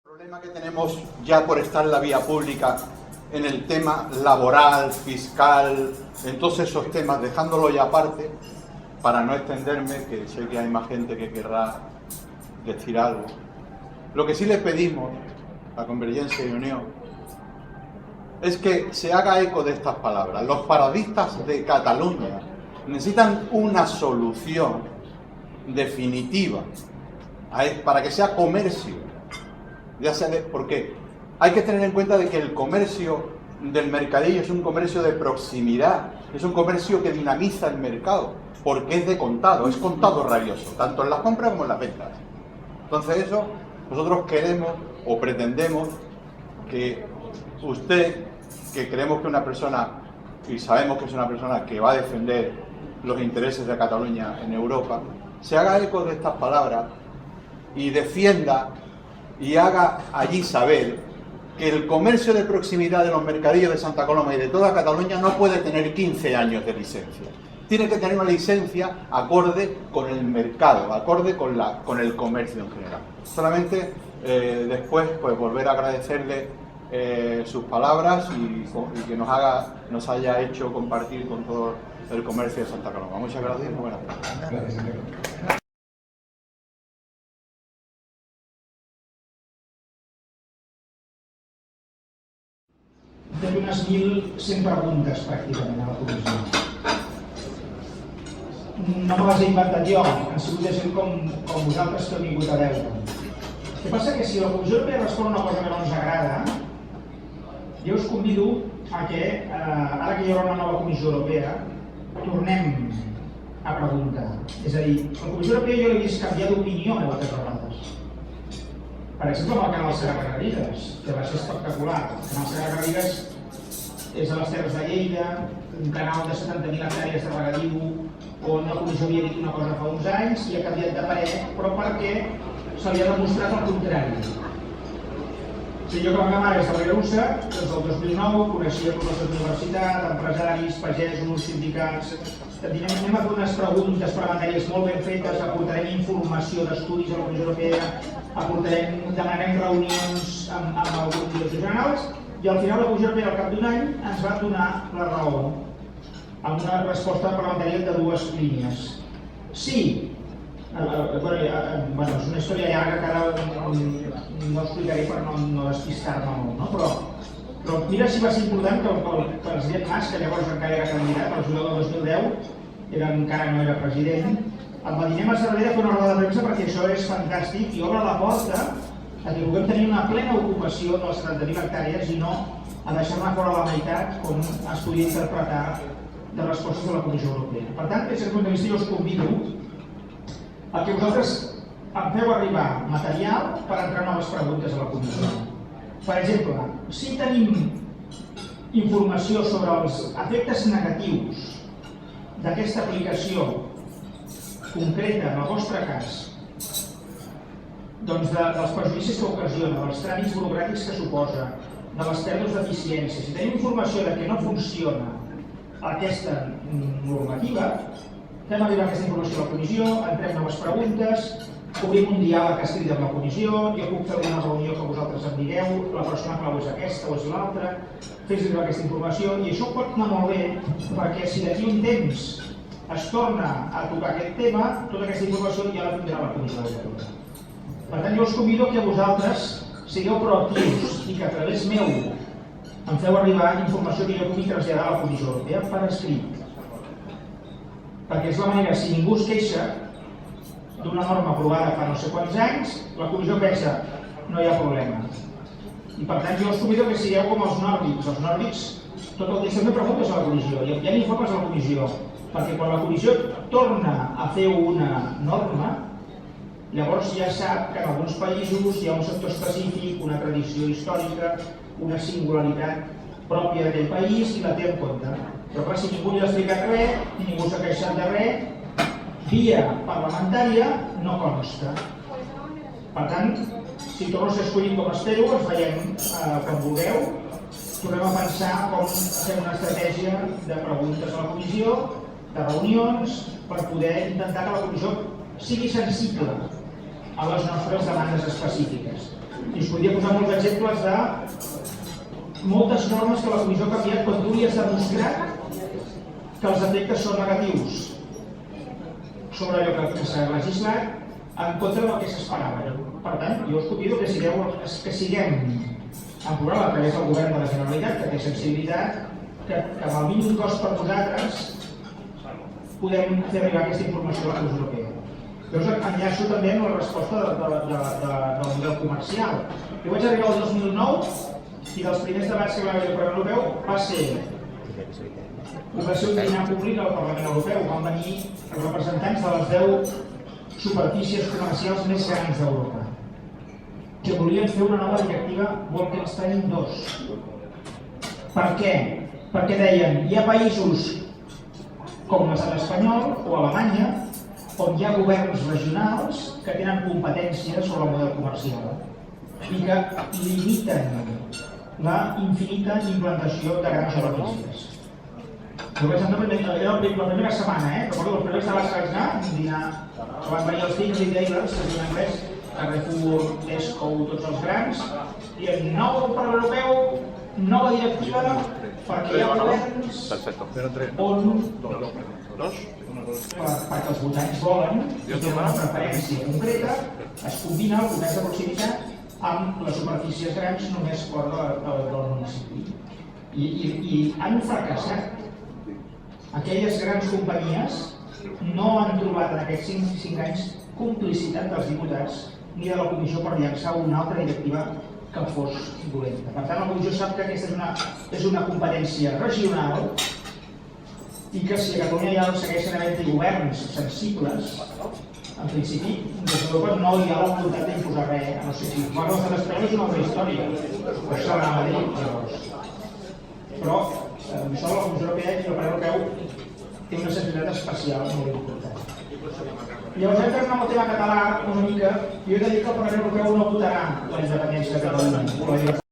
El problema que tenemos ya por estar en la vía pública en el tema laboral, fiscal, en todos esos temas, dejándolo ya aparte, para no extenderme, que sé que hay más gente que querrá decir algo. Lo que sí le pedimos a Convergencia y Unió es que se haga eco de estas palabras. Los paradistas de Cataluña necesitan una solución definitiva para que sea comercio. Ya sea porque hay que tener en cuenta de que el comercio del mercadillo es un comercio de proximidad, es un comercio que dinamiza el mercado, porque es de contado, es contado rabioso, tanto en las compras como en las ventas. Entonces eso, nosotros queremos o pretendemos que usted, que creemos que es una persona, y sabemos que es una persona que va a defender los intereses de Cataluña en Europa, se haga eco de estas palabras y defienda y haga allí saber que el comercio de proximidad de los mercadillos de Santa Coloma y de toda Cataluña no puede tener 15 años de licencia. Tiene que tener una licencia acorde con el mercado, acorde con el comercio en general. Solamente después pues volver a agradecerle sus palabras y que nos haya hecho compartir con todo el comercio de Santa Coloma. Muchas gracias y buenas tardes. Té unes 1.100 preguntes pràcticament a la comissió. No me les he inventat jo, han sigut de gent com vosaltres que heu vingut a veure. El que passa que si la Comissió Europea respon una cosa que no ens agrada, jo us convido a que, ara que hi haurà una nova Comissió Europea, tornem a preguntar. És a dir, la Comissió Europea jo l'he vist canviar d'opinió moltes vegades. Per exemple, amb el canal Segarra-Garrigues, que va ser espectacular. El canal Segarra-Garrigues és a les Terres de Lleida, un canal de 70.000 hectàrees de regadiu, on la Comissió havia dit una cosa fa uns anys i ha canviat de parer, però perquè se li ha demostrat el contrari. Si jo, que la meva mare és de Ribera, doncs el 2009 coneixia professors d'universitat, empresaris, pagesos, sindicats. Anem a fer unes preguntes parlamentàries molt ben fetes, aportarem informació d'estudis a la Comissió Europea, demanarem reunions amb el grup de directors generals i al final la Comissió Europea al cap d'un any ens va donar la raó amb una resposta parlamentària de dues línies. Sí, és una història llarga que ara no explicaré per no despistar-me molt, però mira si va ser important que el president Mas, que llavors encara era candidat, al juliol del 2010, encara no era president, em va dir anem a Cervera a fer una roda de premsa perquè això és fantàstic i obre la porta a que puguem tenir una plena ocupació de les 70.000 hectàrees i no a deixar-ne fora la meitat com es podia interpretar de respostes de la Comissió Europea. Per tant, des d'aquest punt de vista jo us convido a que vosaltres em feu arribar material per entrar noves preguntes a la Comissió. Per exemple, si tenim informació sobre els efectes negatius d'aquesta aplicació concreta, en el vostre cas, doncs dels perjudicis que ocasiona, dels tràmits burocràtics que suposa, de les pèrdues d'eficiència, si tenim informació de que no funciona aquesta normativa, fem arribar aquesta informació a la Comissió, entrem noves preguntes, obrim un diàleg escrit amb la Comissió, jo puc fer una reunió que vosaltres em digueu, la persona clau és aquesta o és l'altra, fes arribar aquesta informació i això pot anar molt bé perquè si d'aquí un temps es torna a tocar aquest tema, tota aquesta informació ja la tindrà la Comissió Europea. Per tant, jo us convido que vosaltres sigueu proactius i que a través meu em feu arribar informació que jo pugui traslladar a la Comissió Europea per escrit. Perquè és la manera, si ningú es queixa d'una norma aprovada fa no sé quants anys, la Comissió pensa, no hi ha problema. I per tant, jo us convido que sigueu com els nòrdics. Els nòrdics tot el dia estan fent preguntes a la Comissió i hi ha informes a la Comissió, perquè quan la Comissió torna a fer una norma, llavors ja sap que en alguns països hi ha un sector específic, una tradició històrica, una singularitat pròpia d'aquell país i la té en compte. Però clar, si ningú li ha explicat res, ningú s'ha queixat de res, via parlamentària no consta. Per tant, si torno a ser escollit com espero, ens veiem quan vulgueu, tornem a pensar com fem una estratègia de preguntes a la Comissió, de reunions, per poder intentar que la Comissió sigui sensible a les nostres demandes específiques. I us podria posar molts exemples de moltes normes que la Comissió ha canviat quan tu li has demostrat que els efectes són negatius sobre allò que s'ha legislat en contra del que s'esperava. Per tant, jo us convido que siguem en plural a través del govern de la Generalitat, que té sensibilitat, que amb el mínim cost per nosaltres podem fer arribar aquesta informació a la Comissió Europea. Llavors enllaço també amb la resposta del model comercial. Jo vaig arribar el 2009 i dels primers debats que va haver al Parlament Europeu va ser un dinar públic al Parlament Europeu. Van venir els representants de les 10 superfícies comercials més grans d'Europa, que volien fer una nova directiva Bolkestein 2. Per què? Perquè deien, hi ha països com l'estat espanyol o Alemanya on hi ha governs regionals que tenen competències sobre el model comercial i que limiten la infinita implantació de grans superfícies. Jo vaig anar la primera setmana, recordo els primers debats que vaig anar, un dinar, van venir els Things Retailers, que es diu en anglès, Carrefour, Tesco, tots els grans, i el nou Parlament Europeu, nova directiva, perquè hi ha governs on, perquè els votants volen, i tenen una preferència concreta, es combina el comerç de proximitat amb les superfícies grans només fora del municipi. I han fracassat. Aquelles grans companyies no han trobat en aquests 5 anys complicitat dels diputats ni de la Comissió per llançar una altra directiva que fos dolenta. Per tant, la Comissió sap que aquesta és una competència regional i que si a Catalunya ja segueixen havent-hi governs sensibles, en principi, des d'Europa no hi ha la voluntat d'imposar res, no sé si fora l'estat espanyol és una altra història, això serà a Madrid, llavors. Però això la Comissió Europea i el Parlament Europeu té una sensibilitat especial molt important. Llavors hem tornat al tema català una mica, i jo he de dir que el Parlament Europeu no votarà la independència de Catalunya.